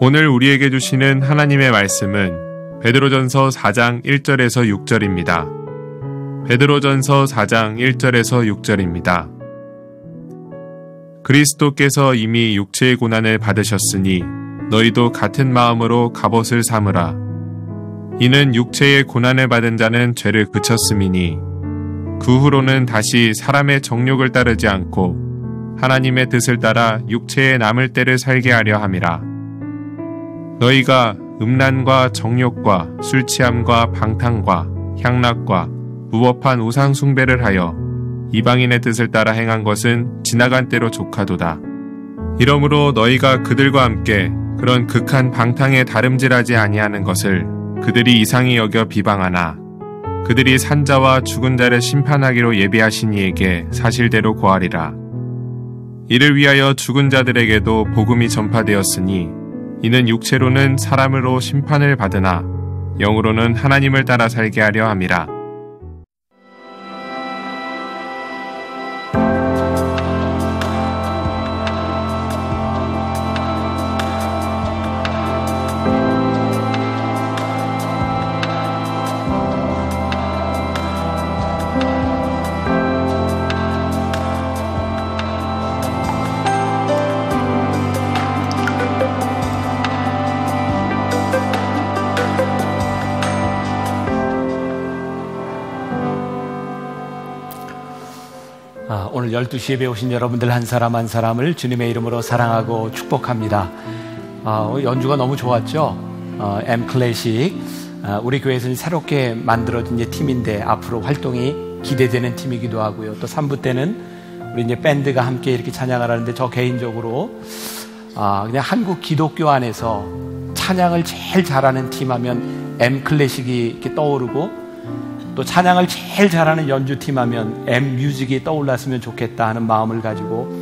오늘 우리에게 주시는 하나님의 말씀은 베드로전서 4장 1절에서 6절입니다. 베드로전서 4장 1절에서 6절입니다. 그리스도께서 이미 육체의 고난을 받으셨으니 너희도 같은 마음으로 갑옷을 삼으라. 이는 육체의 고난을 받은 자는 죄를 그쳤음이니 그 후로는 다시 사람의 정욕을 따르지 않고 하나님의 뜻을 따라 육체에 남을 때를 살게 하려 함이라. 너희가 음란과 정욕과 술취함과 방탕과 향락과 무법한 우상 숭배를 하여 이방인의 뜻을 따라 행한 것은 지나간 때로 족하도다. 이러므로 너희가 그들과 함께 그런 극한 방탕에 다름질하지 아니하는 것을 그들이 이상히 여겨 비방하나 그들이 산자와 죽은 자를 심판하기로 예비하신 이에게 사실대로 고하리라. 이를 위하여 죽은 자들에게도 복음이 전파되었으니 이는 육체로는 사람으로 심판을 받으나 영으로는 하나님을 따라 살게 하려 함이라. 오늘 12시 예배 오신 여러분들 한 사람 한 사람을 주님의 이름으로 사랑하고 축복합니다. 연주가 너무 좋았죠? M 클래식. 우리 교회에서는 새롭게 만들어진 팀인데 앞으로 활동이 기대되는 팀이기도 하고요. 또 3부 때는 우리 이제 밴드가 함께 이렇게 찬양을 하는데 저 개인적으로 그냥 한국 기독교 안에서 찬양을 제일 잘하는 팀 하면 M 클래식이 이렇게 떠오르고 또 찬양을 제일 잘하는 연주팀 하면 M-뮤직이 떠올랐으면 좋겠다 하는 마음을 가지고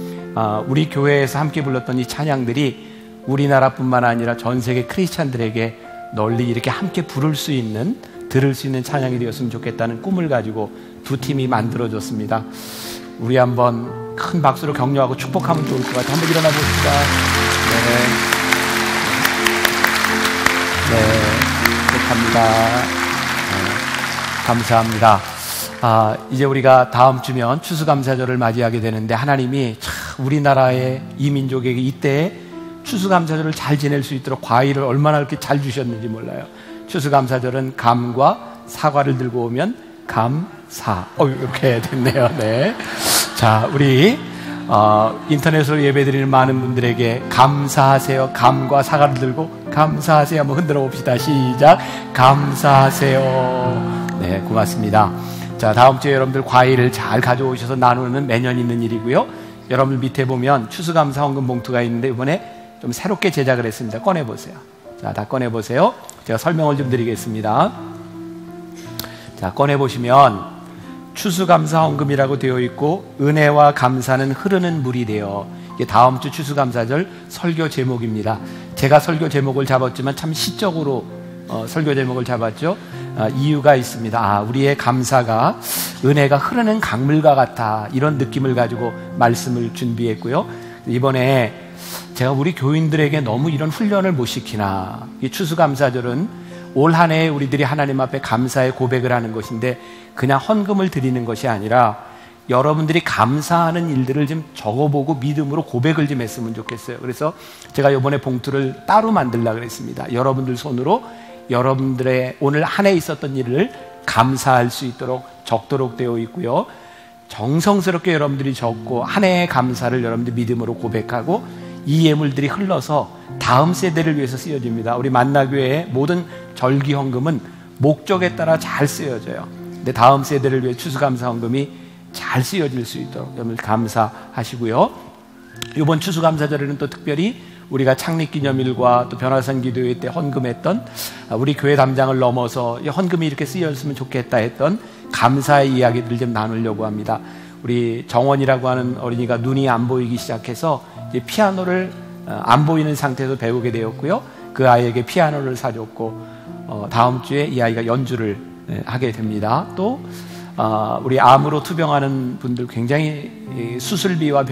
우리 교회에서 함께 불렀던 이 찬양들이 우리나라뿐만 아니라 전 세계 크리스찬들에게 널리 이렇게 함께 부를 수 있는, 들을 수 있는 찬양이 되었으면 좋겠다는 꿈을 가지고 두 팀이 만들어졌습니다. 우리 한번 큰 박수로 격려하고 축복하면 좋을 것 같아요. 한번 일어나 봅시다. 네, 축복합니다. 감사합니다. 이제 우리가 다음 주면 추수감사절을 맞이하게 되는데 하나님이 참 우리나라의 이민족에게 이때 추수감사절을 잘 지낼 수 있도록 과일을 얼마나 이렇게 잘 주셨는지 몰라요. 추수감사절은 감과 사과를 들고 오면 감사. 이렇게 됐네요. 네. 자, 우리 인터넷으로 예배드리는 많은 분들에게 감사하세요. 감과 사과를 들고 감사하세요. 한번 흔들어 봅시다. 시작. 감사하세요. 네, 고맙습니다. 자, 다음 주에 여러분들 과일을 잘 가져오셔서 나누는 매년 있는 일이고요. 여러분들 밑에 보면 추수감사 헌금 봉투가 있는데 이번에 좀 새롭게 제작을 했습니다. 꺼내보세요. 자, 다 꺼내보세요. 제가 설명을 좀 드리겠습니다. 자, 꺼내보시면 추수감사 헌금이라고 되어 있고 은혜와 감사는 흐르는 물이 되어, 이게 다음 주 추수감사절 설교 제목입니다. 제가 설교 제목을 잡았지만 참 시적으로 설교 제목을 잡았죠. 이유가 있습니다. 우리의 감사가 은혜가 흐르는 강물과 같아, 이런 느낌을 가지고 말씀을 준비했고요. 이번에 제가 우리 교인들에게 너무 이런 훈련을 못 시키나, 이 추수감사절은 올 한 해 우리들이 하나님 앞에 감사의 고백을 하는 것인데 그냥 헌금을 드리는 것이 아니라 여러분들이 감사하는 일들을 좀 적어보고 믿음으로 고백을 좀 했으면 좋겠어요. 그래서 제가 이번에 봉투를 따로 만들려고 그랬습니다. 여러분들 손으로 여러분들의 오늘 한 해 있었던 일을 감사할 수 있도록 적도록 되어 있고요. 정성스럽게 여러분들이 적고 한 해의 감사를 여러분들 믿음으로 고백하고 이 예물들이 흘러서 다음 세대를 위해서 쓰여집니다. 우리 만나교회의 모든 절기 헌금은 목적에 따라 잘 쓰여져요. 근데 다음 세대를 위해 추수감사 헌금이 잘 쓰여질 수 있도록 여러분들 감사하시고요. 이번 추수감사절에는 또 특별히 우리가 창립기념일과 또 변화산 기도회 때 헌금했던 우리 교회 담장을 넘어서 헌금이 이렇게 쓰여졌으면 좋겠다 했던 감사의 이야기들을 좀 나누려고 합니다. 우리 정원이라고 하는 어린이가 눈이 안 보이기 시작해서 이제 피아노를 안 보이는 상태에서 배우게 되었고요. 그 아이에게 피아노를 사줬고 다음 주에 이 아이가 연주를 하게 됩니다. 또 우리 암으로 투병하는 분들 굉장히 수술비와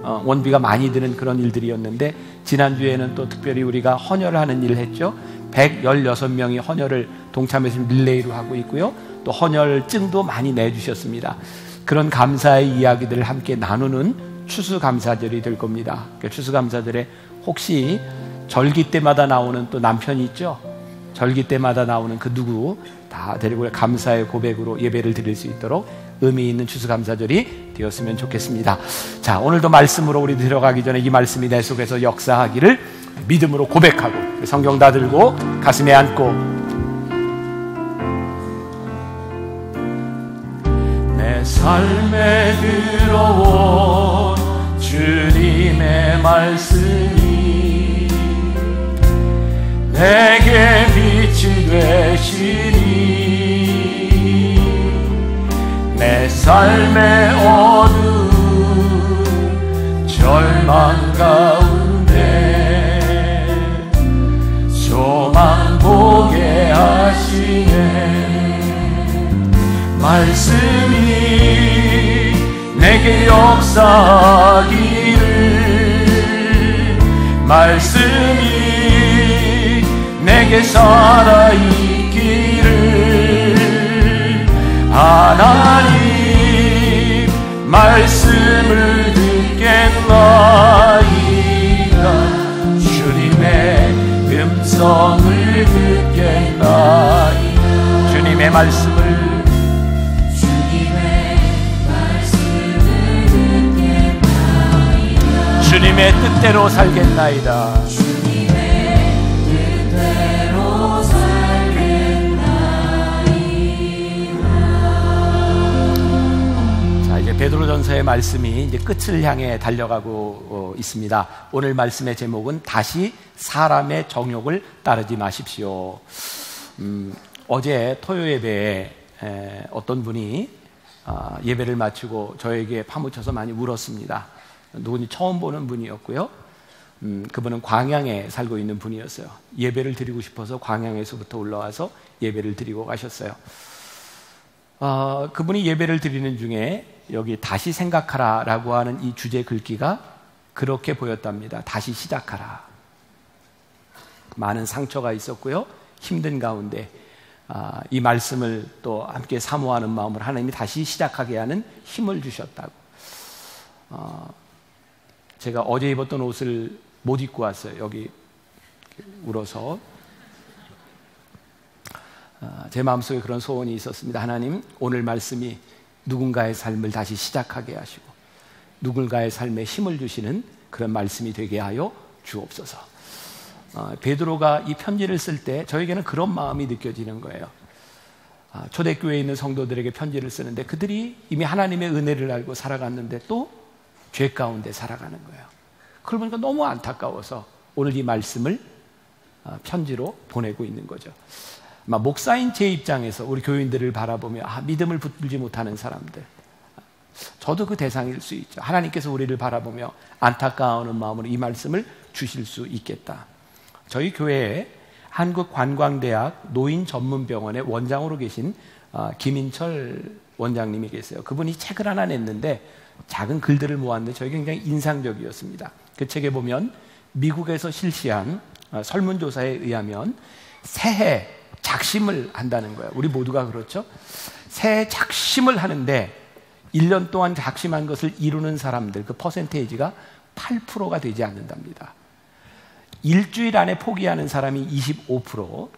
원비가 많이 드는 그런 일들이었는데, 지난주에는 또 특별히 우리가 헌혈을 하는 일을 했죠. 116명이 헌혈을 동참해서 릴레이로 하고 있고요. 또 헌혈증도 많이 내주셨습니다. 그런 감사의 이야기들을 함께 나누는 추수감사절이 될 겁니다. 추수감사절에 혹시 절기 때마다 나오는 또 남편이 있죠. 절기 때마다 나오는 그 누구 다 데리고 감사의 고백으로 예배를 드릴 수 있도록 의미 있는 추수감사절이 되었으면 좋겠습니다. 자, 오늘도 말씀으로 우리 들어가기 전에 이 말씀이 내 속에서 역사하기를 믿음으로 고백하고 성경 다 들고 가슴에 안고 내 삶에 들어온 주님의 말씀이 내게 빛이 되시니 내 삶의 어두운 절망 가운데 소망 보게 하시네. 말씀이 내게 역사하기를, 말씀이 내게 살아있기를, 하나님 말씀을 듣겠나이다. 주님의 음성을 듣겠나이다. 주님의 말씀을 주님의 뜻대로 살겠나이다. 주님의 뜻대로 살겠나이다. 자, 이제 베드로전서의 말씀이 이제 끝을 향해 달려가고 있습니다. 오늘 말씀의 제목은 다시 사람의 정욕을 따르지 마십시오. 어제 토요 예배에 어떤 분이 예배를 마치고 저에게 파묻혀서 많이 울었습니다. 누군지 처음 보는 분이었고요. 그분은 광양에 살고 있는 분이었어요. 예배를 드리고 싶어서 광양에서부터 올라와서 예배를 드리고 가셨어요. 그분이 예배를 드리는 중에 여기 다시 생각하라 라고 하는 이 주제 글귀가 그렇게 보였답니다. 다시 시작하라. 많은 상처가 있었고요. 힘든 가운데 이 말씀을 또 함께 사모하는 마음으로 하나님이 다시 시작하게 하는 힘을 주셨다고. 제가 어제 입었던 옷을 못 입고 왔어요. 여기 울어서. 제 마음속에 그런 소원이 있었습니다. 하나님, 오늘 말씀이 누군가의 삶을 다시 시작하게 하시고 누군가의 삶에 힘을 주시는 그런 말씀이 되게 하여 주옵소서. 베드로가 이 편지를 쓸 때 저에게는 그런 마음이 느껴지는 거예요. 초대교회에 있는 성도들에게 편지를 쓰는데 그들이 이미 하나님의 은혜를 알고 살아갔는데 또 죄 가운데 살아가는 거예요. 그걸 보니까 너무 안타까워서 오늘 이 말씀을 편지로 보내고 있는 거죠. 목사인 제 입장에서 우리 교인들을 바라보며 믿음을 붙들지 못하는 사람들, 저도 그 대상일 수 있죠. 하나님께서 우리를 바라보며 안타까워하는 마음으로 이 말씀을 주실 수 있겠다. 저희 교회에 한국관광대학 노인전문병원의 원장으로 계신 김인철 원장님이 계세요. 그분이 책을 하나 냈는데 작은 글들을 모았는데 저에게 굉장히 인상적이었습니다. 그 책에 보면 미국에서 실시한 설문조사에 의하면 새해 작심을 한다는 거예요. 우리 모두가 그렇죠? 새해 작심을 하는데 1년 동안 작심한 것을 이루는 사람들 그 퍼센테이지가 8%가 되지 않는답니다. 일주일 안에 포기하는 사람이 25%,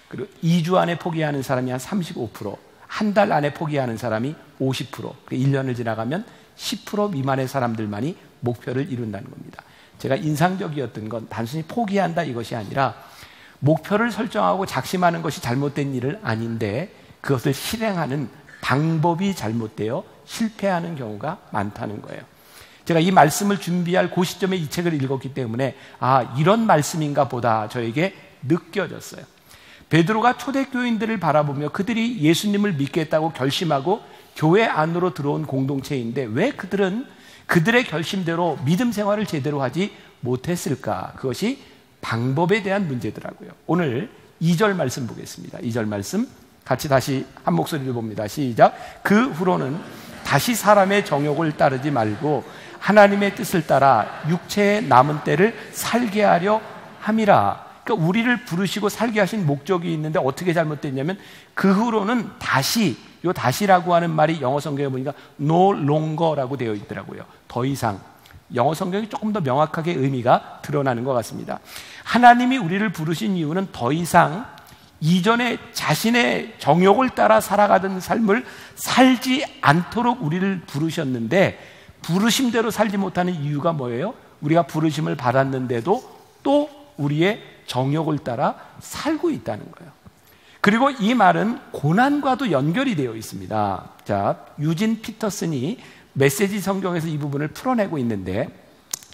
그리고 2주 안에 포기하는 사람이 한 35%, 한 달 안에 포기하는 사람이 50%, 1년을 지나가면 10% 미만의 사람들만이 목표를 이룬다는 겁니다. 제가 인상적이었던 건 단순히 포기한다 이것이 아니라 목표를 설정하고 작심하는 것이 잘못된 일은 아닌데 그것을 실행하는 방법이 잘못되어 실패하는 경우가 많다는 거예요. 제가 이 말씀을 준비할 그 시점에 이 책을 읽었기 때문에 이런 말씀인가 보다 저에게 느껴졌어요. 베드로가 초대교인들을 바라보며 그들이 예수님을 믿겠다고 결심하고 교회 안으로 들어온 공동체인데 왜 그들은 그들의 결심대로 믿음 생활을 제대로 하지 못했을까? 그것이 방법에 대한 문제더라고요. 오늘 2절 말씀 보겠습니다. 2절 말씀 같이 다시 한 목소리로 봅니다. 시작. 그 후로는 다시 사람의 정욕을 따르지 말고 하나님의 뜻을 따라 육체의 남은 때를 살게 하려 함이라. 그러니까 우리를 부르시고 살게 하신 목적이 있는데 어떻게 잘못됐냐면 그 후로는 다시, 요 다시라고 하는 말이 영어 성경에 보니까 no longer라고 되어 있더라고요. 더 이상. 영어 성경이 조금 더 명확하게 의미가 드러나는 것 같습니다. 하나님이 우리를 부르신 이유는 더 이상 이전에 자신의 정욕을 따라 살아가던 삶을 살지 않도록 우리를 부르셨는데, 부르심대로 살지 못하는 이유가 뭐예요? 우리가 부르심을 받았는데도 또 우리의 정욕을 따라 살고 있다는 거예요. 그리고 이 말은 고난과도 연결이 되어 있습니다. 자, 유진 피터슨이 메시지 성경에서 이 부분을 풀어내고 있는데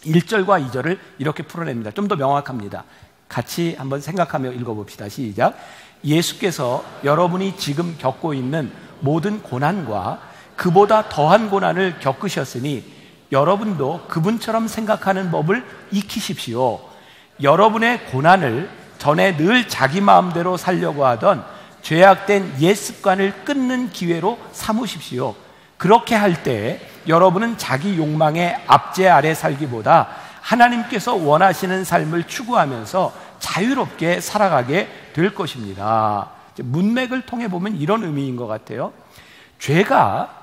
1절과 2절을 이렇게 풀어냅니다. 좀 더 명확합니다. 같이 한번 생각하며 읽어봅시다. 시작. 예수께서 여러분이 지금 겪고 있는 모든 고난과 그보다 더한 고난을 겪으셨으니 여러분도 그분처럼 생각하는 법을 익히십시오. 여러분의 고난을 전에 늘 자기 마음대로 살려고 하던 죄악된 옛 습관을 끊는 기회로 삼으십시오. 그렇게 할 때 여러분은 자기 욕망의 압제 아래 살기보다 하나님께서 원하시는 삶을 추구하면서 자유롭게 살아가게 될 것입니다. 문맥을 통해 보면 이런 의미인 것 같아요. 죄가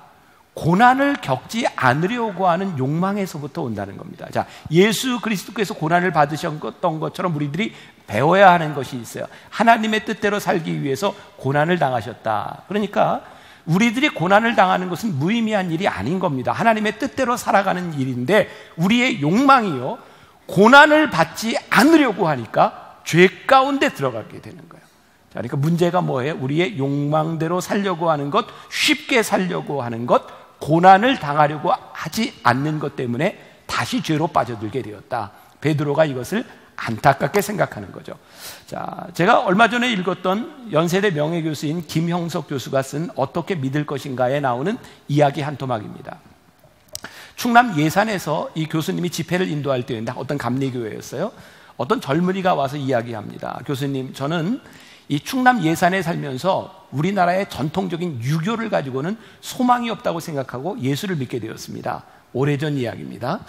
고난을 겪지 않으려고 하는 욕망에서부터 온다는 겁니다. 자, 예수 그리스도께서 고난을 받으셨던 것처럼 우리들이 배워야 하는 것이 있어요. 하나님의 뜻대로 살기 위해서 고난을 당하셨다. 그러니까 우리들이 고난을 당하는 것은 무의미한 일이 아닌 겁니다. 하나님의 뜻대로 살아가는 일인데 우리의 욕망이요, 고난을 받지 않으려고 하니까 죄 가운데 들어가게 되는 거예요. 자, 그러니까 문제가 뭐예요? 우리의 욕망대로 살려고 하는 것, 쉽게 살려고 하는 것, 고난을 당하려고 하지 않는 것 때문에 다시 죄로 빠져들게 되었다. 베드로가 이것을 안타깝게 생각하는 거죠. 자, 제가 얼마 전에 읽었던 연세대 명예교수인 김형석 교수가 쓴 어떻게 믿을 것인가에 나오는 이야기 한 토막입니다. 충남 예산에서 이 교수님이 집회를 인도할 때였는데 어떤 감리교회였어요. 어떤 젊은이가 와서 이야기합니다. 교수님, 저는 이 충남 예산에 살면서 우리나라의 전통적인 유교를 가지고는 소망이 없다고 생각하고 예수를 믿게 되었습니다. 오래전 이야기입니다.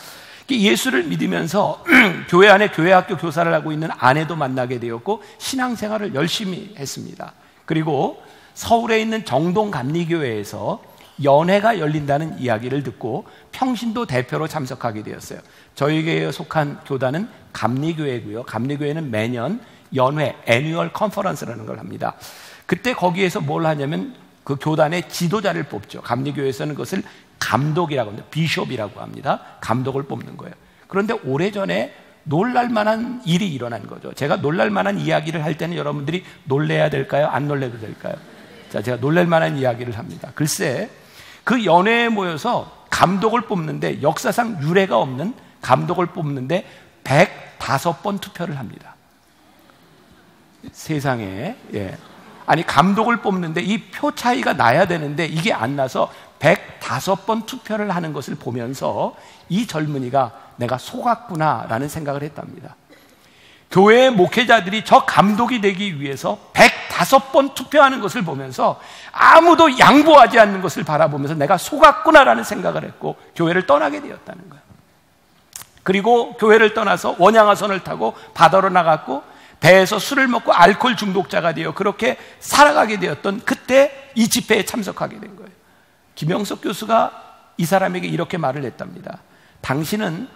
예수를 믿으면서 교회 안에 교회학교 교사를 하고 있는 아내도 만나게 되었고 신앙생활을 열심히 했습니다. 그리고 서울에 있는 정동 감리교회에서 연회가 열린다는 이야기를 듣고 평신도 대표로 참석하게 되었어요. 저희 교회에 속한 교단은 감리교회고요. 감리교회는 매년 연회, 애뉴얼 컨퍼런스라는 걸 합니다. 그때 거기에서 뭘 하냐면 그 교단의 지도자를 뽑죠. 감리교회에서는 그것을 감독이라고 합니다. 비숍이라고 합니다. 감독을 뽑는 거예요. 그런데 오래전에 놀랄만한 일이 일어난 거죠. 제가 놀랄만한 이야기를 할 때는 여러분들이 놀래야 될까요? 안 놀래도 될까요? 자, 제가 놀랄만한 이야기를 합니다. 글쎄, 그 연회에 모여서 감독을 뽑는데, 역사상 유례가 없는 감독을 뽑는데 105번 투표를 합니다. 세상에. 예. 아니, 감독을 뽑는데 이 표 차이가 나야 되는데 이게 안 나서 105번 투표를 하는 것을 보면서 이 젊은이가 내가 속았구나 라는 생각을 했답니다. 교회의 목회자들이 저 감독이 되기 위해서 105번 투표하는 것을 보면서 아무도 양보하지 않는 것을 바라보면서 내가 속았구나 라는 생각을 했고 교회를 떠나게 되었다는 거예요. 그리고 교회를 떠나서 원양어선을 타고 바다로 나갔고 배에서 술을 먹고 알코올 중독자가 되어 그렇게 살아가게 되었던 그때 이 집회에 참석하게 된 거예요. 김영석 교수가 이 사람에게 이렇게 말을 했답니다. 당신은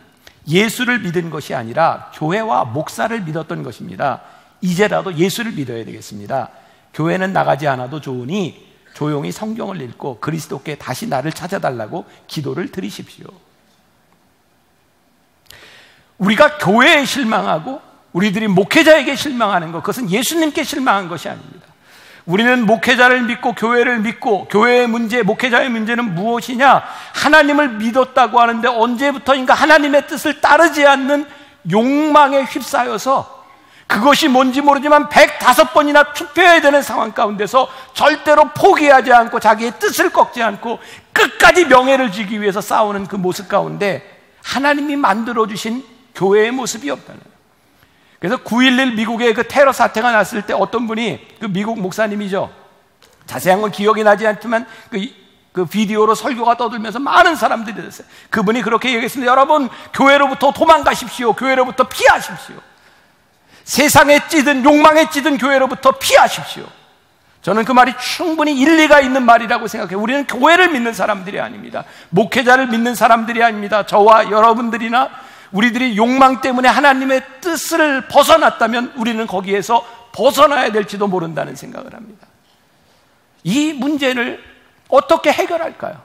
예수를 믿은 것이 아니라 교회와 목사를 믿었던 것입니다. 이제라도 예수를 믿어야 되겠습니다. 교회는 나가지 않아도 좋으니 조용히 성경을 읽고 그리스도께 다시 나를 찾아달라고 기도를 드리십시오. 우리가 교회에 실망하고 우리들이 목회자에게 실망하는 것, 그것은 예수님께 실망한 것이 아닙니다. 우리는 목회자를 믿고 교회를 믿고 교회의 문제, 목회자의 문제는 무엇이냐? 하나님을 믿었다고 하는데 언제부터인가 하나님의 뜻을 따르지 않는 욕망에 휩싸여서 그것이 뭔지 모르지만 105번이나 투표해야 되는 상황 가운데서 절대로 포기하지 않고 자기의 뜻을 꺾지 않고 끝까지 명예를 주기 위해서 싸우는 그 모습 가운데 하나님이 만들어주신 교회의 모습이 없다는 거예요. 그래서 9.11 미국의 그 테러 사태가 났을 때 어떤 분이, 그 미국 목사님이죠. 자세한 건 기억이 나지 않지만 그 그 비디오로 설교가 떠들면서 많은 사람들이 됐어요. 그분이 그렇게 얘기했습니다. 여러분, 교회로부터 도망가십시오. 교회로부터 피하십시오. 세상에 찌든 욕망에 찌든 교회로부터 피하십시오. 저는 그 말이 충분히 일리가 있는 말이라고 생각해요. 우리는 교회를 믿는 사람들이 아닙니다. 목회자를 믿는 사람들이 아닙니다. 저와 여러분들이나 우리들이 욕망 때문에 하나님의 뜻을 벗어났다면 우리는 거기에서 벗어나야 될지도 모른다는 생각을 합니다. 이 문제를 어떻게 해결할까요?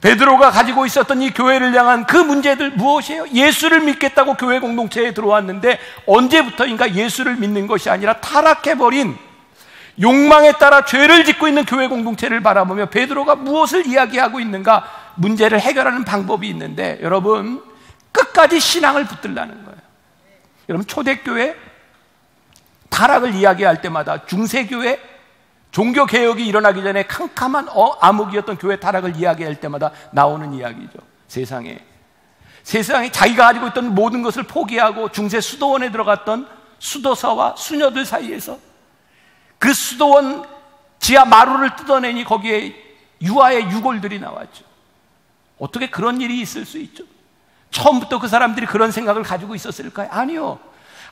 베드로가 가지고 있었던 이 교회를 향한 그 문제들 무엇이에요? 예수를 믿겠다고 교회 공동체에 들어왔는데 언제부터인가 예수를 믿는 것이 아니라 타락해버린 욕망에 따라 죄를 짓고 있는 교회 공동체를 바라보며 베드로가 무엇을 이야기하고 있는가 문제를 해결하는 방법이 있는데, 여러분, 끝까지 신앙을 붙들라는 거예요. 여러분, 초대교회 타락을 이야기할 때마다, 중세교회 종교개혁이 일어나기 전에 캄캄한 암흑이었던 교회 타락을 이야기할 때마다 나오는 이야기죠. 세상에 자기가 가지고 있던 모든 것을 포기하고 중세 수도원에 들어갔던 수도사와 수녀들 사이에서 그 수도원 지하 마루를 뜯어내니 거기에 유아의 유골들이 나왔죠. 어떻게 그런 일이 있을 수 있죠? 처음부터 그 사람들이 그런 생각을 가지고 있었을까요? 아니요.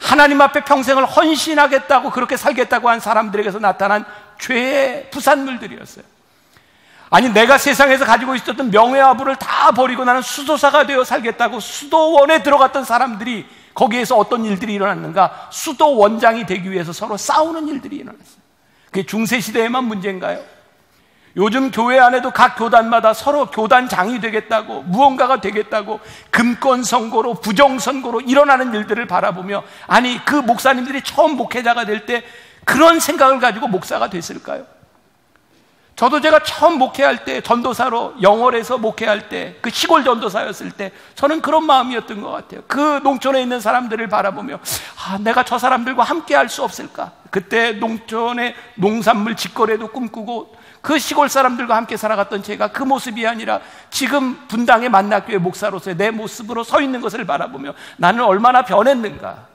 하나님 앞에 평생을 헌신하겠다고, 그렇게 살겠다고 한 사람들에게서 나타난 죄의 부산물들이었어요. 아니, 내가 세상에서 가지고 있었던 명예와 부를 다 버리고 나는 수도사가 되어 살겠다고 수도원에 들어갔던 사람들이 거기에서 어떤 일들이 일어났는가? 수도원장이 되기 위해서 서로 싸우는 일들이 일어났어요. 그게 중세시대에만 문제인가요? 요즘 교회 안에도 각 교단마다 서로 교단장이 되겠다고, 무언가가 되겠다고 금권 선고로, 부정 선고로 일어나는 일들을 바라보며, 아니, 그 목사님들이 처음 목회자가 될 때 그런 생각을 가지고 목사가 됐을까요? 저도 제가 처음 목회할 때, 전도사로 영월에서 목회할 때, 그 시골 전도사였을 때 저는 그런 마음이었던 것 같아요. 그 농촌에 있는 사람들을 바라보며, 내가 저 사람들과 함께 할 수 없을까? 그때 농촌의 농산물 직거래도 꿈꾸고 그 시골 사람들과 함께 살아갔던 제가 그 모습이 아니라 지금 분당의 만나교회 목사로서의 내 모습으로 서 있는 것을 바라보며 나는 얼마나 변했는가.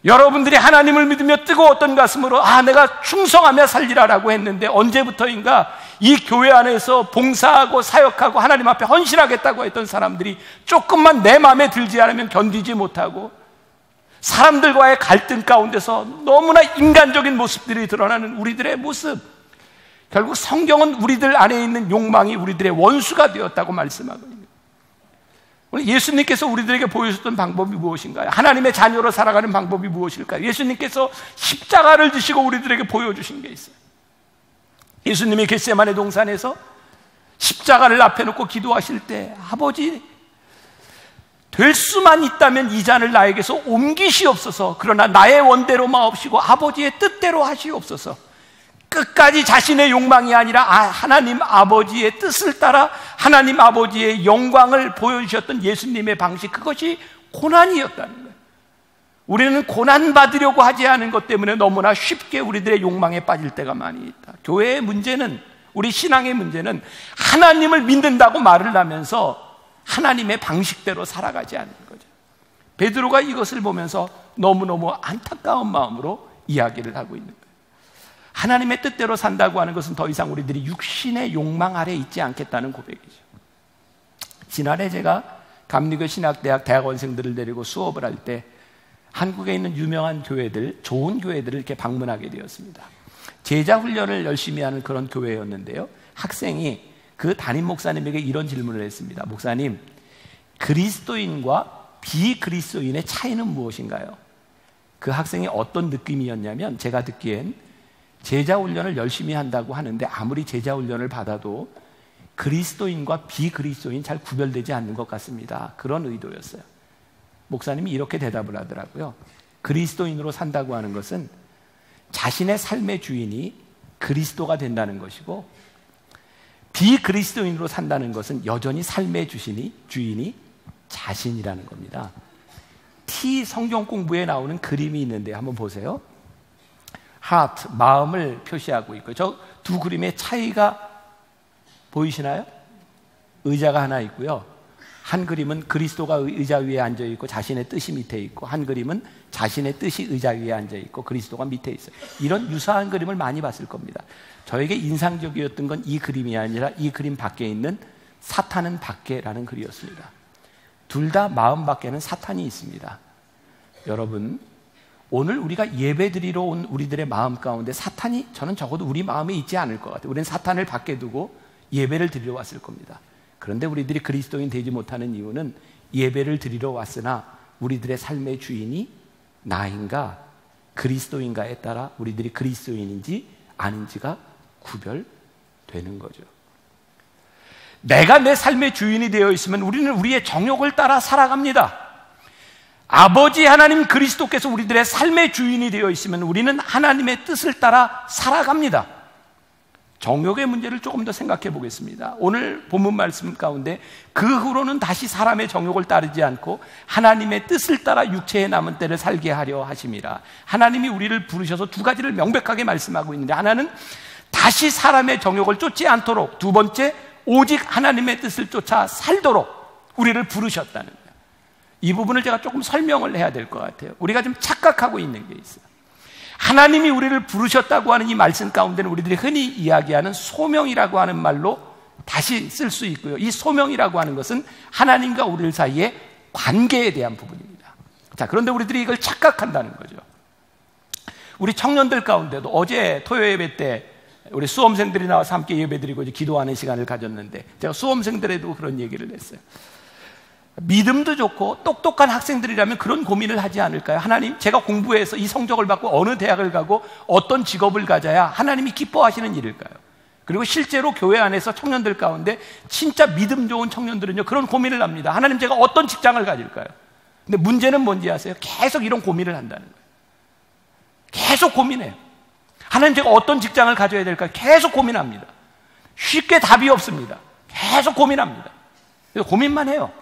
여러분들이 하나님을 믿으며 뜨거웠던 가슴으로 내가 충성하며 살리라라고 했는데, 언제부터인가 이 교회 안에서 봉사하고 사역하고 하나님 앞에 헌신하겠다고 했던 사람들이 조금만 내 마음에 들지 않으면 견디지 못하고 사람들과의 갈등 가운데서 너무나 인간적인 모습들이 드러나는 우리들의 모습, 결국 성경은 우리들 안에 있는 욕망이 우리들의 원수가 되었다고 말씀하거든요. 오늘 예수님께서 우리들에게 보여주셨던 방법이 무엇인가요? 하나님의 자녀로 살아가는 방법이 무엇일까요? 예수님께서 십자가를 지시고 우리들에게 보여주신 게 있어요. 예수님이 겟세마네 동산에서 십자가를 앞에 놓고 기도하실 때, 아버지, 될 수만 있다면 이 잔을 나에게서 옮기시옵소서. 그러나 나의 원대로 마옵시고 아버지의 뜻대로 하시옵소서. 끝까지 자신의 욕망이 아니라 하나님 아버지의 뜻을 따라 하나님 아버지의 영광을 보여주셨던 예수님의 방식, 그것이 고난이었다는 거예요. 우리는 고난받으려고 하지 않은 것 때문에 너무나 쉽게 우리들의 욕망에 빠질 때가 많이 있다. 교회의 문제는, 우리 신앙의 문제는 하나님을 믿는다고 말을 하면서 하나님의 방식대로 살아가지 않는 거죠. 베드로가 이것을 보면서 너무너무 안타까운 마음으로 이야기를 하고 있는 거예요. 하나님의 뜻대로 산다고 하는 것은 더 이상 우리들이 육신의 욕망 아래 있지 않겠다는 고백이죠. 지난해 제가 감리교 신학대학 대학원생들을 데리고 수업을 할 때 한국에 있는 유명한 교회들, 좋은 교회들을 이렇게 방문하게 되었습니다. 제자 훈련을 열심히 하는 그런 교회였는데요, 학생이 그 담임 목사님에게 이런 질문을 했습니다. 목사님, 그리스도인과 비그리스도인의 차이는 무엇인가요? 그 학생이 어떤 느낌이었냐면, 제가 듣기엔 제자 훈련을 열심히 한다고 하는데 아무리 제자 훈련을 받아도 그리스도인과 비그리스도인 잘 구별되지 않는 것 같습니다. 그런 의도였어요. 목사님이 이렇게 대답을 하더라고요. 그리스도인으로 산다고 하는 것은 자신의 삶의 주인이 그리스도가 된다는 것이고, 비그리스도인으로 산다는 것은 여전히 삶의 주인이 자신이라는 겁니다. T 성경 공부에 나오는 그림이 있는데 한번 보세요. 하트, 마음을 표시하고 있고, 저 두 그림의 차이가 보이시나요? 의자가 하나 있고요, 한 그림은 그리스도가 의자 위에 앉아 있고 자신의 뜻이 밑에 있고, 한 그림은 자신의 뜻이 의자 위에 앉아 있고 그리스도가 밑에 있어요. 이런 유사한 그림을 많이 봤을 겁니다. 저에게 인상적이었던 건 이 그림이 아니라 이 그림 밖에 있는 사탄은 밖에라는 글이었습니다. 둘 다 마음 밖에는 사탄이 있습니다. 여러분, 오늘 우리가 예배드리러 온 우리들의 마음 가운데 사탄이, 저는 적어도 우리 마음에 있지 않을 것 같아요. 우리는 사탄을 밖에 두고 예배를 드리러 왔을 겁니다. 그런데 우리들이 그리스도인 되지 못하는 이유는 예배를 드리러 왔으나 우리들의 삶의 주인이 나인가 그리스도인가에 따라 우리들이 그리스도인인지 아닌지가 구별되는 거죠. 내가 내 삶의 주인이 되어 있으면 우리는 우리의 정욕을 따라 살아갑니다. 아버지 하나님 그리스도께서 우리들의 삶의 주인이 되어 있으면 우리는 하나님의 뜻을 따라 살아갑니다. 정욕의 문제를 조금 더 생각해 보겠습니다. 오늘 본문 말씀 가운데 그 후로는 다시 사람의 정욕을 따르지 않고 하나님의 뜻을 따라 육체의 남은 때를 살게 하려 하심이라. 하나님이 우리를 부르셔서 두 가지를 명백하게 말씀하고 있는데, 하나는 다시 사람의 정욕을 쫓지 않도록, 두 번째 오직 하나님의 뜻을 쫓아 살도록 우리를 부르셨다는 거예요. 이 부분을 제가 조금 설명을 해야 될 것 같아요. 우리가 좀 착각하고 있는 게 있어요. 하나님이 우리를 부르셨다고 하는 이 말씀 가운데는 우리들이 흔히 이야기하는 소명이라고 하는 말로 다시 쓸 수 있고요. 이 소명이라고 하는 것은 하나님과 우리 사이의 관계에 대한 부분입니다. 자, 그런데 우리들이 이걸 착각한다는 거죠. 우리 청년들 가운데도 어제 토요 예배 때 우리 수험생들이 나와서 함께 예배드리고 이제 기도하는 시간을 가졌는데, 제가 수험생들에도 그런 얘기를 했어요. 믿음도 좋고 똑똑한 학생들이라면 그런 고민을 하지 않을까요? 하나님, 제가 공부해서 이 성적을 받고 어느 대학을 가고 어떤 직업을 가져야 하나님이 기뻐하시는 일일까요? 그리고 실제로 교회 안에서 청년들 가운데 진짜 믿음 좋은 청년들은요, 그런 고민을 합니다. 하나님, 제가 어떤 직장을 가질까요? 근데 문제는 뭔지 아세요? 계속 이런 고민을 한다는 거예요. 계속 고민해요. 하나님, 제가 어떤 직장을 가져야 될까요? 계속 고민합니다. 쉽게 답이 없습니다. 계속 고민합니다. 그래서 고민만 해요.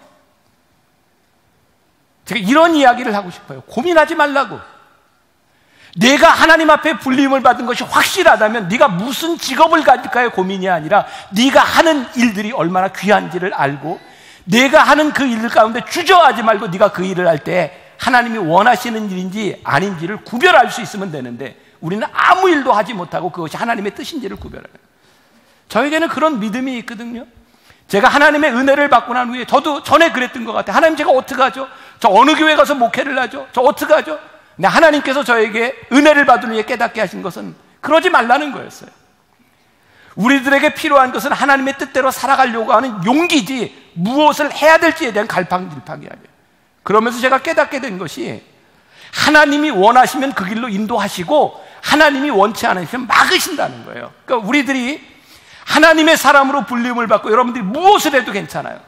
제가 이런 이야기를 하고 싶어요. 고민하지 말라고. 내가 하나님 앞에 불림을 받은 것이 확실하다면 네가 무슨 직업을 가질까의 고민이 아니라 네가 하는 일들이 얼마나 귀한지를 알고, 내가 하는 그 일 가운데 주저하지 말고 네가 그 일을 할 때 하나님이 원하시는 일인지 아닌지를 구별할 수 있으면 되는데, 우리는 아무 일도 하지 못하고 그것이 하나님의 뜻인지를 구별해요. 저에게는 그런 믿음이 있거든요. 제가 하나님의 은혜를 받고 난 후에 저도 전에 그랬던 것 같아요. 하나님, 제가 어떻게 하죠? 저 어느 교회 가서 목회를 하죠? 저 어떻게 하죠? 근데 하나님께서 저에게 은혜를 받은 후에 깨닫게 하신 것은 그러지 말라는 거였어요. 우리들에게 필요한 것은 하나님의 뜻대로 살아가려고 하는 용기지 무엇을 해야 될지에 대한 갈팡질팡이 아니에요. 그러면서 제가 깨닫게 된 것이, 하나님이 원하시면 그 길로 인도하시고 하나님이 원치 않으시면 막으신다는 거예요. 그러니까 우리들이 하나님의 사람으로 불림을 받고 여러분들이 무엇을 해도 괜찮아요.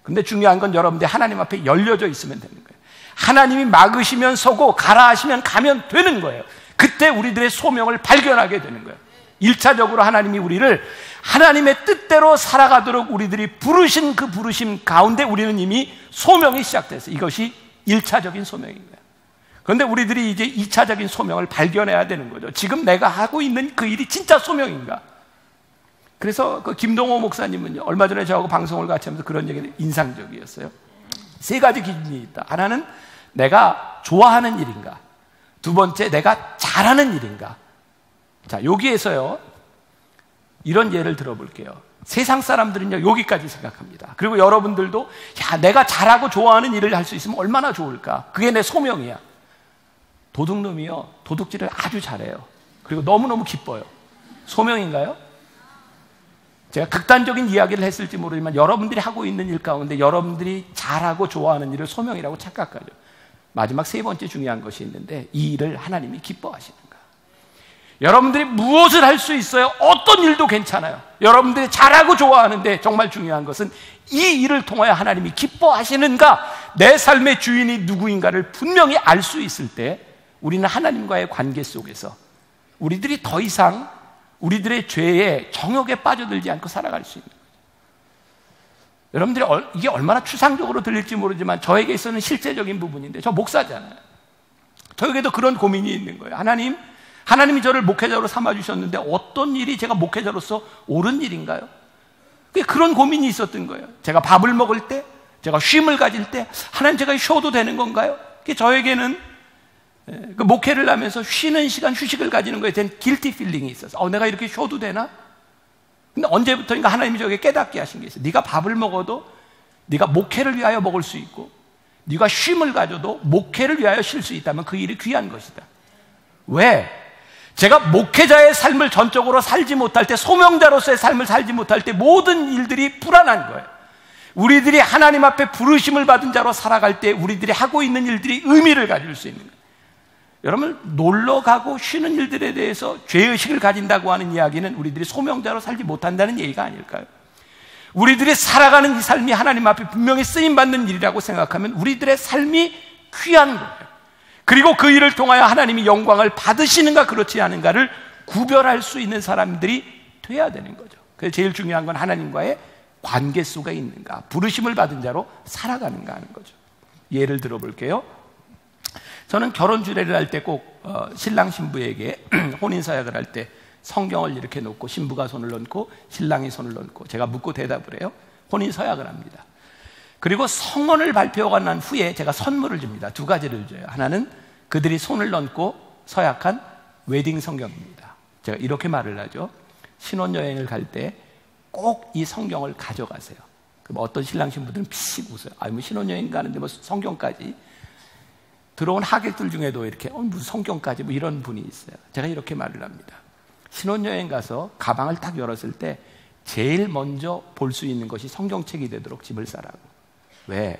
근데 중요한 건 여러분들이 하나님 앞에 열려져 있으면 되는 거예요. 하나님이 막으시면 서고 가라 하시면 가면 되는 거예요. 그때 우리들의 소명을 발견하게 되는 거예요. 1차적으로 하나님이 우리를 하나님의 뜻대로 살아가도록 우리들이 부르신 그 부르심 가운데 우리는 이미 소명이 시작됐어요. 이것이 1차적인 소명인 거예요. 그런데 우리들이 이제 2차적인 소명을 발견해야 되는 거죠. 지금 내가 하고 있는 그 일이 진짜 소명인가? 그래서 그 김동호 목사님은요, 얼마 전에 저하고 방송을 같이 하면서 그런 얘기는 인상적이었어요. 3가지 기준이 있다. 하나는 내가 좋아하는 일인가? 두 번째, 내가 잘하는 일인가? 자, 여기에서요, 이런 예를 들어볼게요. 세상 사람들은요, 여기까지 생각합니다. 그리고 여러분들도, 야, 내가 잘하고 좋아하는 일을 할 수 있으면 얼마나 좋을까? 그게 내 소명이야. 도둑놈이요, 도둑질을 아주 잘해요. 그리고 너무너무 기뻐요. 소명인가요? 제가 극단적인 이야기를 했을지 모르지만 여러분들이 하고 있는 일 가운데 여러분들이 잘하고 좋아하는 일을 소명이라고 착각하죠. 마지막 3번째 중요한 것이 있는데, 이 일을 하나님이 기뻐하시는가? 여러분들이 무엇을 할 수 있어요? 어떤 일도 괜찮아요. 여러분들이 잘하고 좋아하는데 정말 중요한 것은 이 일을 통하여 하나님이 기뻐하시는가? 내 삶의 주인이 누구인가를 분명히 알 수 있을 때 우리는 하나님과의 관계 속에서 우리들이 더 이상 우리들의 죄에 정욕에 빠져들지 않고 살아갈 수 있는 거죠. 여러분들이 이게 얼마나 추상적으로 들릴지 모르지만 저에게 있어서는 실제적인 부분인데, 저 목사잖아요. 저에게도 그런 고민이 있는 거예요. 하나님이 저를 목회자로 삼아주셨는데 어떤 일이 제가 목회자로서 옳은 일인가요? 그런 고민이 있었던 거예요. 제가 밥을 먹을 때, 제가 쉼을 가질 때 하나님 제가 쉬어도 되는 건가요? 저에게는 그 목회를 하면서 쉬는 시간, 휴식을 가지는 거에 대한 길티 필링이 있어서 내가 이렇게 쉬어도 되나? 근데 언제부터인가 하나님이 저에게 깨닫게 하신 게 있어요. 네가 밥을 먹어도 네가 목회를 위하여 먹을 수 있고, 네가 쉼을 가져도 목회를 위하여 쉴 수 있다면 그 일이 귀한 것이다. 왜? 제가 목회자의 삶을 전적으로 살지 못할 때, 소명자로서의 삶을 살지 못할 때 모든 일들이 불안한 거예요. 우리들이 하나님 앞에 부르심을 받은 자로 살아갈 때 우리들이 하고 있는 일들이 의미를 가질 수 있는 거예요. 여러분, 놀러 가고 쉬는 일들에 대해서 죄의식을 가진다고 하는 이야기는 우리들이 소명자로 살지 못한다는 얘기가 아닐까요? 우리들이 살아가는 이 삶이 하나님 앞에 분명히 쓰임받는 일이라고 생각하면 우리들의 삶이 귀한 거예요. 그리고 그 일을 통하여 하나님이 영광을 받으시는가 그렇지 않은가를 구별할 수 있는 사람들이 돼야 되는 거죠. 그래서 제일 중요한 건 하나님과의 관계수가 있는가, 부르심을 받은 자로 살아가는가 하는 거죠. 예를 들어볼게요. 저는 결혼 주례를 할 때 꼭 신랑 신부에게 혼인서약을 할 때 성경을 이렇게 놓고 신부가 손을 얹고 신랑이 손을 얹고 제가 묻고 대답을 해요. 혼인서약을 합니다. 그리고 성언을 발표가 난 후에 제가 선물을 줍니다. 두 가지를 줘요. 하나는 그들이 손을 얹고 서약한 웨딩 성경입니다. 제가 이렇게 말을 하죠. 신혼여행을 갈 때 꼭 이 성경을 가져가세요. 그럼 어떤 신랑 신부들은 피식 웃어요. 뭐 신혼여행 가는데 뭐 성경까지. 들어온 하객들 중에도 이렇게 무슨 성경까지 뭐 이런 분이 있어요. 제가 이렇게 말을 합니다. 신혼여행 가서 가방을 딱 열었을 때 제일 먼저 볼 수 있는 것이 성경책이 되도록 집을 싸라고. 왜?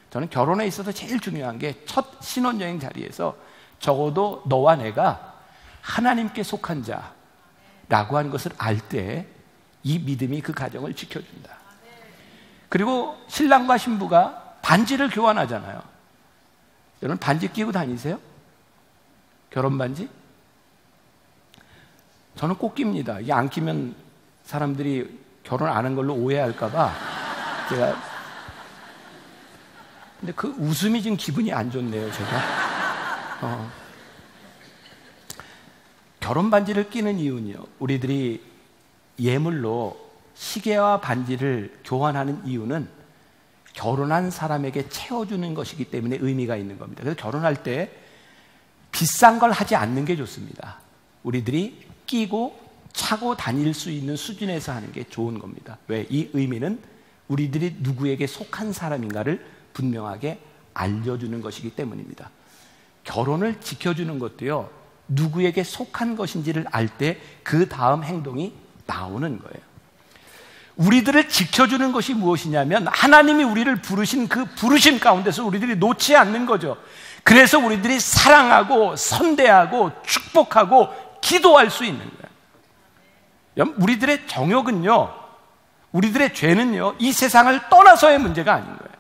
저는 결혼에 있어서 제일 중요한 게 첫 신혼여행 자리에서 적어도 너와 내가 하나님께 속한 자라고 하는 것을 알 때 이 믿음이 그 가정을 지켜준다. 그리고 신랑과 신부가 반지를 교환하잖아요. 여러분 반지 끼고 다니세요? 결혼 반지? 저는 꼭 낍니다. 이게 안 끼면 사람들이 결혼 안 한 걸로 오해할까봐 제가. 근데 그 웃음이 지금 기분이 안 좋네요, 제가. 결혼 반지를 끼는 이유는요, 우리들이 예물로 시계와 반지를 교환하는 이유는 결혼한 사람에게 채워주는 것이기 때문에 의미가 있는 겁니다. 그래서 결혼할 때 비싼 걸 하지 않는 게 좋습니다. 우리들이 끼고 차고 다닐 수 있는 수준에서 하는 게 좋은 겁니다. 왜? 이 의미는 우리들이 누구에게 속한 사람인가를 분명하게 알려주는 것이기 때문입니다. 결혼을 지켜주는 것도요, 누구에게 속한 것인지를 알 때 그 다음 행동이 나오는 거예요. 우리들을 지켜주는 것이 무엇이냐면 하나님이 우리를 부르신 그 부르심 가운데서 우리들이 놓지 않는 거죠. 그래서 우리들이 사랑하고 선대하고 축복하고 기도할 수 있는 거예요. 우리들의 정욕은요, 우리들의 죄는요, 이 세상을 떠나서의 문제가 아닌 거예요.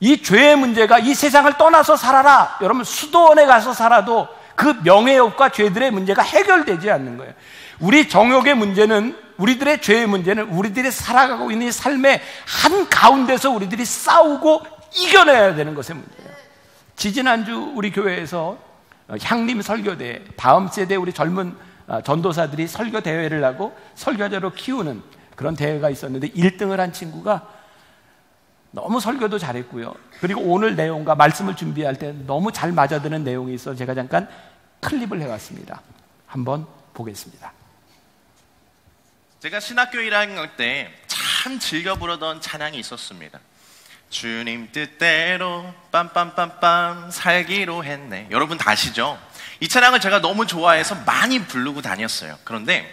이 죄의 문제가 이 세상을 떠나서 살아라, 여러분 수도원에 가서 살아도 그 명예욕과 죄들의 문제가 해결되지 않는 거예요. 우리 정욕의 문제는, 우리들의 죄의 문제는 우리들이 살아가고 있는 삶의 한가운데서 우리들이 싸우고 이겨내야 되는 것의 문제예요. 지지난주 우리 교회에서 향림 설교대, 다음 세대 우리 젊은 전도사들이 설교 대회를 하고 설교자로 키우는 그런 대회가 있었는데 1등을 한 친구가 너무 설교도 잘했고요. 그리고 오늘 내용과 말씀을 준비할 때 너무 잘 맞아드는 내용이 있어서 제가 잠깐 클립을 해왔습니다. 한번 보겠습니다. 제가 신학교 1학년 때 참 즐겨 부르던 찬양이 있었습니다. 주님 뜻대로 빰빰빰빰 살기로 했네. 여러분 다 아시죠? 이 찬양을 제가 너무 좋아해서 많이 부르고 다녔어요. 그런데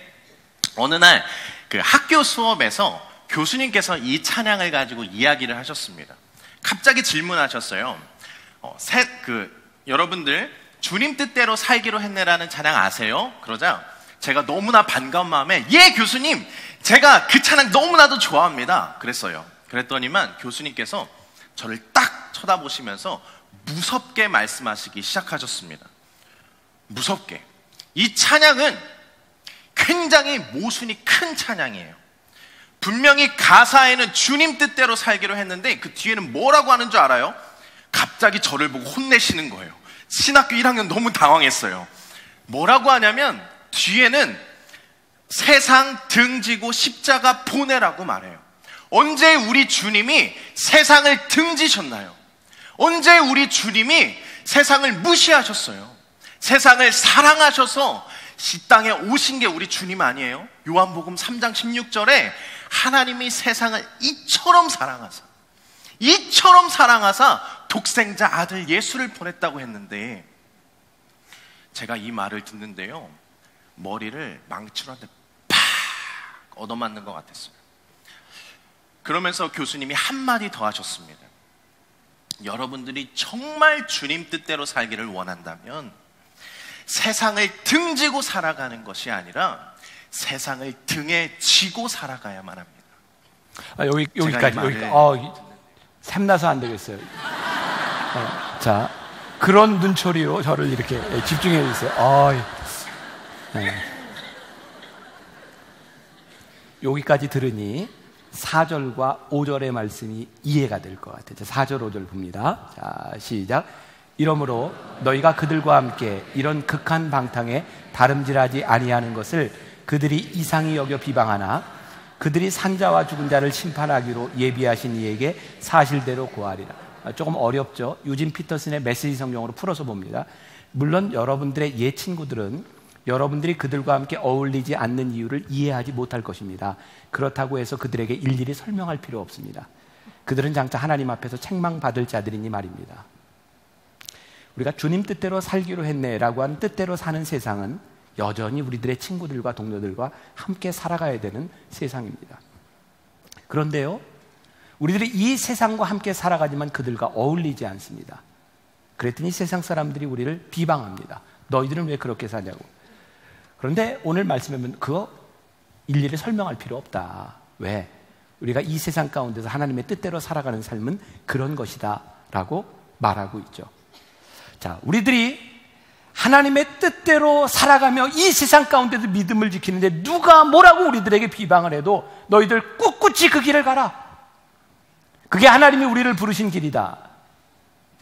어느 날 그 학교 수업에서 교수님께서 이 찬양을 가지고 이야기를 하셨습니다. 갑자기 질문하셨어요. 여러분들 주님 뜻대로 살기로 했네라는 찬양 아세요? 그러자 제가 너무나 반가운 마음에 예 교수님, 제가 그 찬양 너무나도 좋아합니다 그랬어요. 그랬더니만 교수님께서 저를 딱 쳐다보시면서 무섭게 말씀하시기 시작하셨습니다. 무섭게. 이 찬양은 굉장히 모순이 큰 찬양이에요. 분명히 가사에는 주님 뜻대로 살기로 했는데 그 뒤에는 뭐라고 하는 줄 알아요? 갑자기 저를 보고 혼내시는 거예요. 신학교 1학년 너무 당황했어요. 뭐라고 하냐면 뒤에는 세상 등지고 십자가 보내라고 말해요. 언제 우리 주님이 세상을 등지셨나요? 언제 우리 주님이 세상을 무시하셨어요? 세상을 사랑하셔서 이 땅에 오신 게 우리 주님 아니에요? 요한복음 3장 16절에 하나님이 세상을 이처럼 사랑하사 독생자 아들 예수를 보냈다고 했는데, 제가 이 말을 듣는데요, 머리를 망치로 한 대 팍 얻어맞는 것 같았어요. 그러면서 교수님이 한마디 더 하셨습니다. 여러분들이 정말 주님 뜻대로 살기를 원한다면 세상을 등지고 살아가는 것이 아니라 세상을 등에 지고 살아가야만 합니다. 여기까지. 샘나서 안 되겠어요. 자, 그런 눈초리로 저를 이렇게 집중해 주세요. 여기까지 들으니 4절과 5절의 말씀이 이해가 될 것 같아요. 4절 5절 봅니다. 자, 시작. 이러므로 너희가 그들과 함께 이런 극한 방탕에 다름질하지 아니하는 것을 그들이 이상히 여겨 비방하나 그들이 산자와 죽은 자를 심판하기로 예비하신 이에게 사실대로 고하리라. 조금 어렵죠? 유진 피터슨의 메시지 성경으로 풀어서 봅니다. 물론 여러분들의 옛 친구들은 여러분들이 그들과 함께 어울리지 않는 이유를 이해하지 못할 것입니다. 그렇다고 해서 그들에게 일일이 설명할 필요 없습니다. 그들은 장차 하나님 앞에서 책망받을 자들이니 말입니다. 우리가 주님 뜻대로 살기로 했네라고 하는 뜻대로 사는 세상은 여전히 우리들의 친구들과 동료들과 함께 살아가야 되는 세상입니다. 그런데요, 우리들이 이 세상과 함께 살아가지만 그들과 어울리지 않습니다. 그랬더니 세상 사람들이 우리를 비방합니다. 너희들은 왜 그렇게 사냐고. 그런데 오늘 말씀에 보면 그거 일일이 설명할 필요 없다. 왜? 우리가 이 세상 가운데서 하나님의 뜻대로 살아가는 삶은 그런 것이다 라고 말하고 있죠. 자, 우리들이 하나님의 뜻대로 살아가며 이 세상 가운데서 믿음을 지키는데 누가 뭐라고 우리들에게 비방을 해도 너희들 꿋꿋이 그 길을 가라. 그게 하나님이 우리를 부르신 길이다.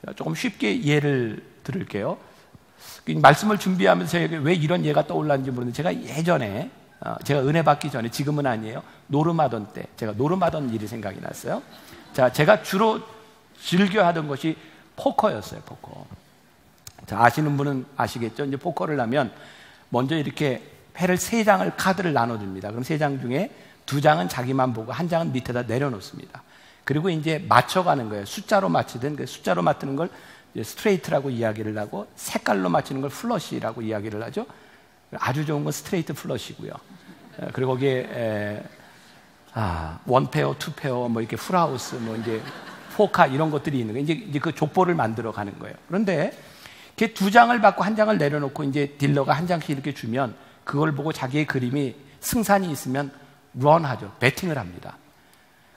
제가 조금 쉽게 예를 들을게요. 말씀을 준비하면서 저에게 왜 이런 예가 떠올랐는지 모르는데, 제가 예전에 제가 은혜 받기 전에, 지금은 아니에요, 노름하던 때 제가 노름하던 일이 생각이 났어요. 자, 제가 주로 즐겨 하던 것이 포커였어요. 포커. 자, 아시는 분은 아시겠죠? 이제 포커를 하면 먼저 이렇게 패를 3장을 카드를 나눠줍니다. 그럼 3장 중에 2장은 자기만 보고 1장은 밑에다 내려놓습니다. 그리고 이제 맞춰가는 거예요. 숫자로 맞히든, 그 숫자로 맞추는 걸 스트레이트라고 이야기를 하고, 색깔로 맞추는 걸 플러시라고 이야기를 하죠. 아주 좋은 건 스트레이트 플러시고요. 그리고 거기에 원페어, 투페어, 뭐 이렇게 풀하우스, 뭐 이제 포카 이런 것들이 있는 거예요. 이제 그 족보를 만들어 가는 거예요. 그런데 이렇게 2장을 받고 1장을 내려놓고 이제 딜러가 1장씩 이렇게 주면 그걸 보고 자기의 그림이 승산이 있으면 런하죠. 배팅을 합니다.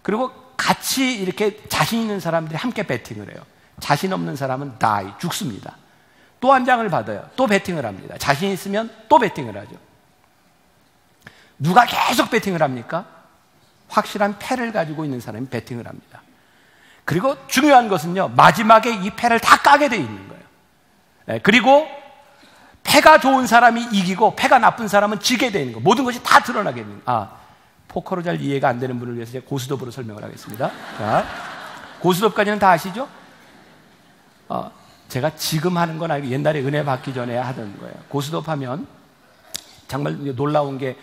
그리고 같이 이렇게 자신 있는 사람들이 함께 배팅을 해요. 자신 없는 사람은 die, 죽습니다. 또 1장을 받아요. 또 배팅을 합니다. 자신 있으면 또 배팅을 하죠. 누가 계속 배팅을 합니까? 확실한 패를 가지고 있는 사람이 배팅을 합니다. 그리고 중요한 것은요, 마지막에 이 패를 다 까게 돼 있는 거예요. 네, 그리고 패가 좋은 사람이 이기고 패가 나쁜 사람은 지게 되는 거, 모든 것이 다 드러나게 되는 거예요. 포커로 잘 이해가 안 되는 분을 위해서 제가 고스톱으로 설명을 하겠습니다. 자, 고스톱까지는 다 아시죠? 제가 지금 하는 건 아니고 옛날에 은혜 받기 전에 하던 거예요. 고스톱 하면 정말 놀라운 게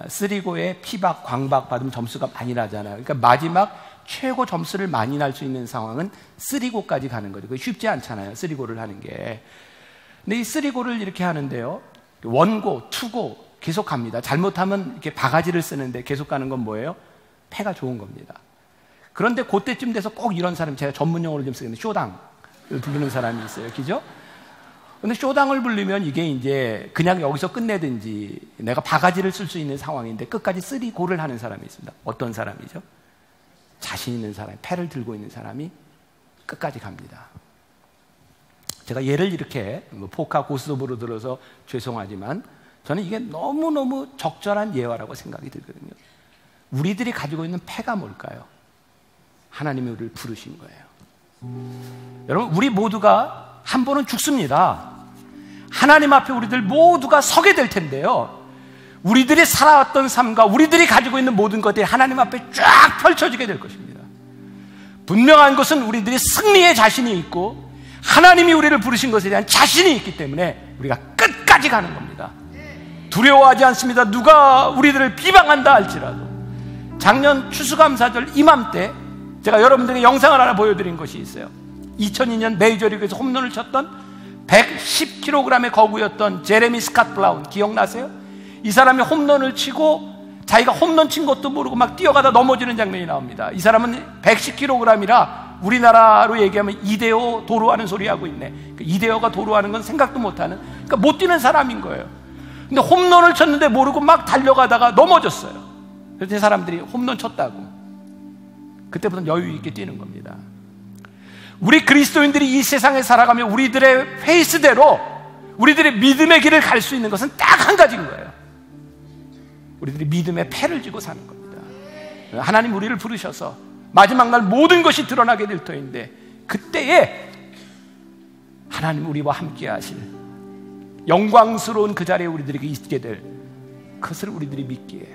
쓰리고에 피박, 광박 받으면 점수가 많이 나잖아요. 그러니까 마지막 최고 점수를 많이 날 수 있는 상황은 쓰리고까지 가는 거죠. 그게 쉽지 않잖아요, 쓰리고를 하는 게. 근데 이 쓰리고를 이렇게 하는데요, 원고, 투고 계속 갑니다. 잘못하면 이렇게 바가지를 쓰는데 계속 가는 건 뭐예요? 패가 좋은 겁니다. 그런데 그때쯤 돼서 꼭 이런 사람, 제가 전문용어를 좀 쓰겠는데 쇼당을 부르는 사람이 있어요. 그죠? 근데 쇼당을 부르면 이게 이제 그냥 여기서 끝내든지 내가 바가지를 쓸 수 있는 상황인데 끝까지 쓰리고를 하는 사람이 있습니다. 어떤 사람이죠? 자신 있는 사람이, 패를 들고 있는 사람이 끝까지 갑니다. 제가 예를 이렇게 포카 고스톱으로 들어서 죄송하지만 저는 이게 너무너무 적절한 예화라고 생각이 들거든요. 우리들이 가지고 있는 패가 뭘까요? 하나님이 우리를 부르신 거예요. 여러분, 우리 모두가 한 번은 죽습니다. 하나님 앞에 우리들 모두가 서게 될 텐데요, 우리들이 살아왔던 삶과 우리들이 가지고 있는 모든 것들이 하나님 앞에 쫙 펼쳐지게 될 것입니다. 분명한 것은 우리들이 승리의 자신이 있고 하나님이 우리를 부르신 것에 대한 자신이 있기 때문에 우리가 끝까지 가는 겁니다. 두려워하지 않습니다. 누가 우리들을 비방한다 할지라도. 작년 추수감사절 이맘때 제가 여러분들에게 영상을 하나 보여드린 것이 있어요. 2002년 메이저리그에서 홈런을 쳤던 110kg의 거구였던 제레미 스캇 브라운 기억나세요? 이 사람이 홈런을 치고 자기가 홈런 친 것도 모르고 막 뛰어가다 넘어지는 장면이 나옵니다. 이 사람은 110kg이라 우리나라로 얘기하면 이대호 도루하는 소리 하고 있네. 이대호가 도루하는 건 생각도 못하는, 그러니까 못 뛰는 사람인 거예요. 근데 홈런을 쳤는데 모르고 막 달려가다가 넘어졌어요. 그래서 사람들이 홈런 쳤다고. 그때부터는 여유 있게 뛰는 겁니다. 우리 그리스도인들이 이 세상에 살아가며 우리들의 페이스대로 우리들의 믿음의 길을 갈 수 있는 것은 딱 한 가지인 거예요. 우리들이 믿음의 패를 쥐고 사는 겁니다. 하나님 우리를 부르셔서 마지막 날 모든 것이 드러나게 될 터인데, 그때에 하나님 우리와 함께 하실 영광스러운 그 자리에 우리들에게 있게 될 그것을 우리들이 믿기에,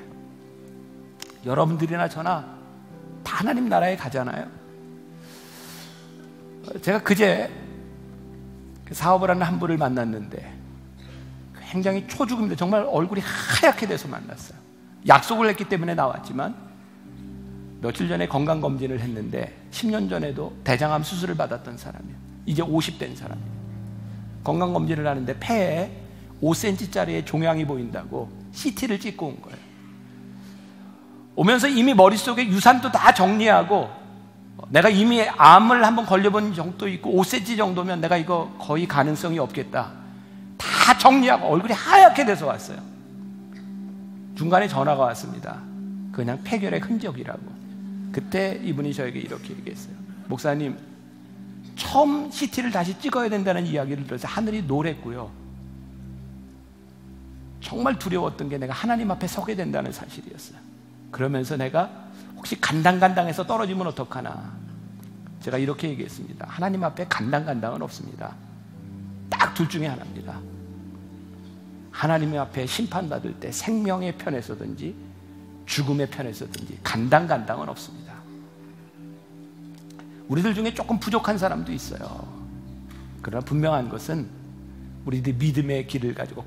여러분들이나 저나 다 하나님 나라에 가잖아요. 제가 그제 사업을 하는 한 분을 만났는데 굉장히 초죽음인데 정말 얼굴이 하얗게 돼서 만났어요. 약속을 했기 때문에 나왔지만 며칠 전에 건강검진을 했는데 10년 전에도 대장암 수술을 받았던 사람이에요. 이제 50대인 사람이에요. 건강검진을 하는데 폐에 5cm짜리의 종양이 보인다고 CT를 찍고 온 거예요. 오면서 이미 머릿속에 유산도 다 정리하고, 내가 이미 암을 한번 걸려본 정도 있고 5cm 정도면 내가 이거 거의 가능성이 없겠다 다 정리하고 얼굴이 하얗게 돼서 왔어요. 중간에 전화가 왔습니다. 그냥 폐결의 흔적이라고. 그때 이분이 저에게 이렇게 얘기했어요. 목사님, 처음 CT를 다시 찍어야 된다는 이야기를 들어서 하늘이 노랬고요, 정말 두려웠던 게 내가 하나님 앞에 서게 된다는 사실이었어요. 그러면서 내가 혹시 간당간당해서 떨어지면 어떡하나, 제가 이렇게 얘기했습니다. 하나님 앞에 간당간당은 없습니다. 딱 둘 중에 하나입니다. 하나님 앞에 심판받을 때 생명의 편에 서든지 죽음의 편에 서든지 간당간당은 없습니다. 우리들 중에 조금 부족한 사람도 있어요. 그러나 분명한 것은 우리들 믿음의 길을 가지고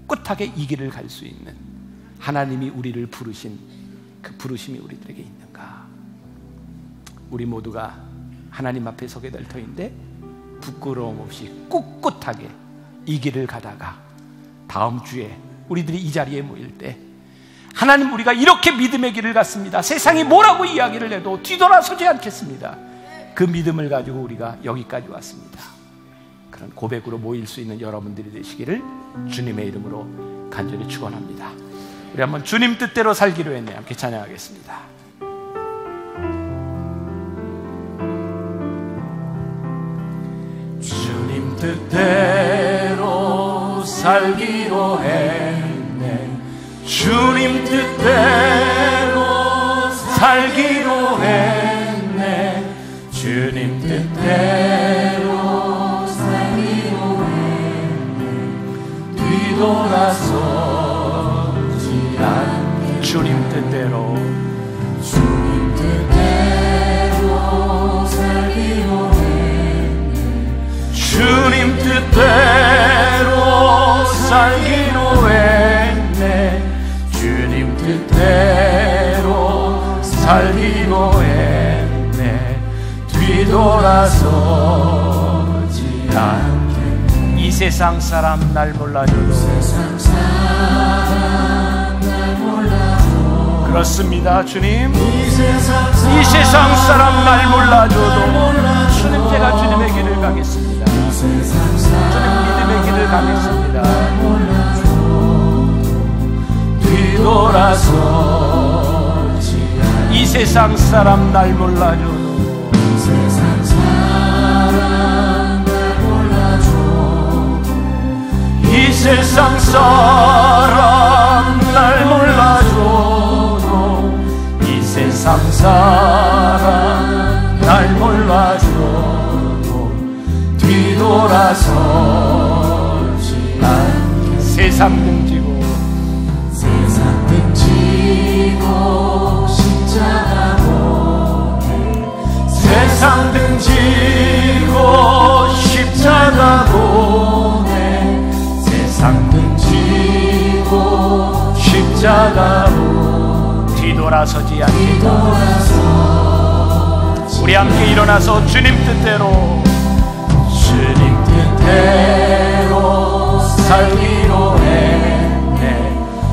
꿋꿋하게 이 길을 갈 수 있는 하나님이 우리를 부르신 그 부르심이 우리들에게 있는가. 우리 모두가 하나님 앞에 서게 될 터인데 부끄러움 없이 꿋꿋하게 이 길을 가다가 다음 주에 우리들이 이 자리에 모일 때, 하나님 우리가 이렇게 믿음의 길을 갔습니다, 세상이 뭐라고 이야기를 해도 뒤돌아서지 않겠습니다, 그 믿음을 가지고 우리가 여기까지 왔습니다, 그런 고백으로 모일 수 있는 여러분들이 되시기를 주님의 이름으로 간절히 축원합니다. 우리 한번 주님 뜻대로 살기로 했네, 함께 찬양하겠습니다. 주님 뜻대로 살기로 했네, 주님 뜻대로 살기로 했네, 주님 뜻대로 살기로 했네, 뒤돌아서지 않게. 주님 뜻대로, 주님 뜻대로 살기로 했네, 주님 뜻대로 살기로 했네, 주님 뜻대로 살기로 했네, 뒤돌아서지 않게. 이 세상 사람 날 몰라줘도, 세상 사람 날 몰라줘도, 그렇습니다 주님, 이 세상 사람 날 몰라줘도 주님, 제가 주님의 길을 가겠습니다. 주님 믿음의 길을 가겠습니다. 뒤돌아서지 않게. 이 세상 사람 날 몰라줘도, 이 세상 사람 날 몰라줘도, 이 세상 사람 날 몰라줘도 뒤돌아서지 않게. 세상 등지고, 세상 세상 등지고 십자가 보내 세상 등지고 십자가로 뒤돌아서지 않게 우리 함께 일어나서 주님 뜻대로 살기로 했네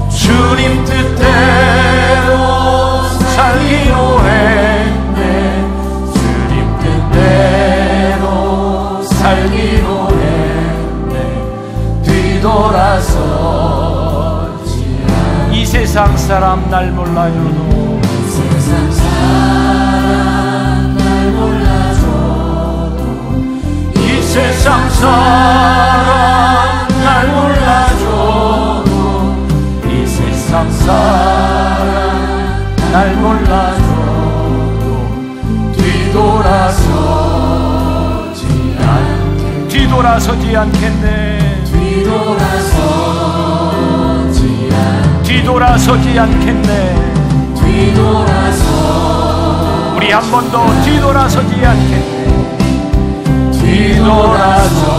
주님 뜻대로 살기로 했네 주님 뜻대로 살기로 했네 뒤돌아서지 않 이 세상 사람 날 몰라줘도 이 세상 사람 날 몰라줘도 이 세상 사람 날 몰라줘도 이 세상 사람 날 몰라줘도 뒤돌아서지 않겠네 뒤돌아서지 않겠네 우리 한 번 더 뒤돌아서지 않겠네 뒤돌아서